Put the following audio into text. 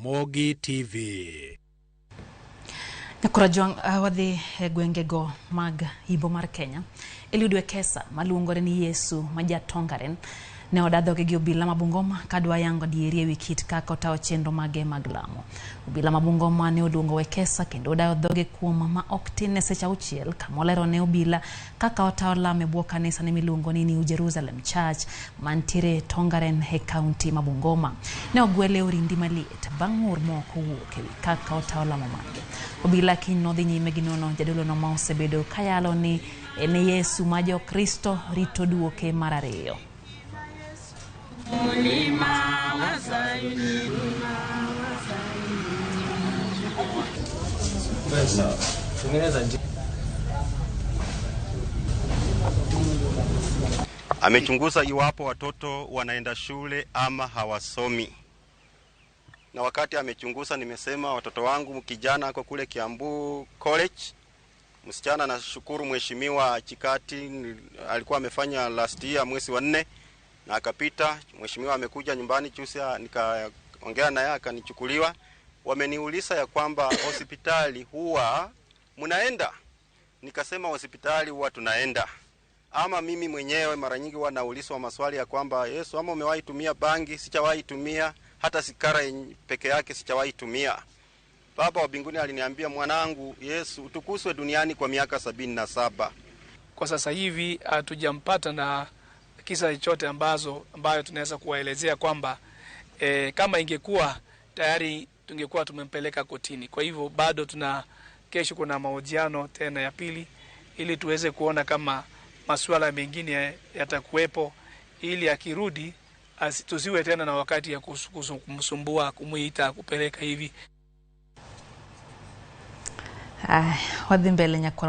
Ramogi TV. Nakurajong wadhi gwengego mag Ibo mar Kenya eludwe kesa maluongore ni Yesu maja Tongaren ne odadho gi obila ma Bungoma kadwa yango dieri ewi kit kaka otawo chenro mage mag lamo. Obila ma Bungoma ne oluongo Wekesa kendo odadhoge kuom ma ok tin ne seche auchiel kamolero ne obila kaka otawo lamo e bwo kanisa ne miluongo ni New Jerusalem Church mantiere Tongaren e kaunti ma Bungoma. Ne ogwele orindi maliet bang' ng'ur moko wuok ewi kaka otawo lamo mage. Obila kiny nodhi nyime gi nono jadolono ma osebedo kayalo ni ene Yesu ma jo Kristo rito duoke mar ariyo. Amechunguza iwapo watoto wanaenda shule ama hawasomi. Na wakati amechunguza nimesema watoto wangu kijana kwa kule Kiambu College. Msichana na shukuru mheshimiwa Chikati alikuwa amefanya last year mwezi wa 4 na akapita. Mheshimiwa amekuja nyumbani Chusia nikaongea naye akanichukuliwa. Wameniuliza ya kwamba hospitali huwa mnaenda. Nikasema hospitali huwa tunaenda. Ama mimi mwenyewe mara nyingi huwa naulizwa maswali ya kwamba Yesu ama umewahi tumia bangi? Sijawahi tumia, hata sigara peke yake sijawahi tumia. Baba wa mbinguni aliniambia, mwanangu, Yesu utukuzwe duniani kwa miaka 77. Kwa sasa hivi hatujampata na kisa chochote ambayo tunaweza kuwaelezea kwamba kama ingekuwa tayari tungekuwa tumempeleka kotini. Kwa hivyo bado kesho kuna mahojiano tena ya pili ili tuweze kuona kama masuala mengine yatakuwepo, ili akirudi tusiwe tena na wakati ya kumsumbua, kumuita, kupeleka hivi. Wadhi mbele nyakwa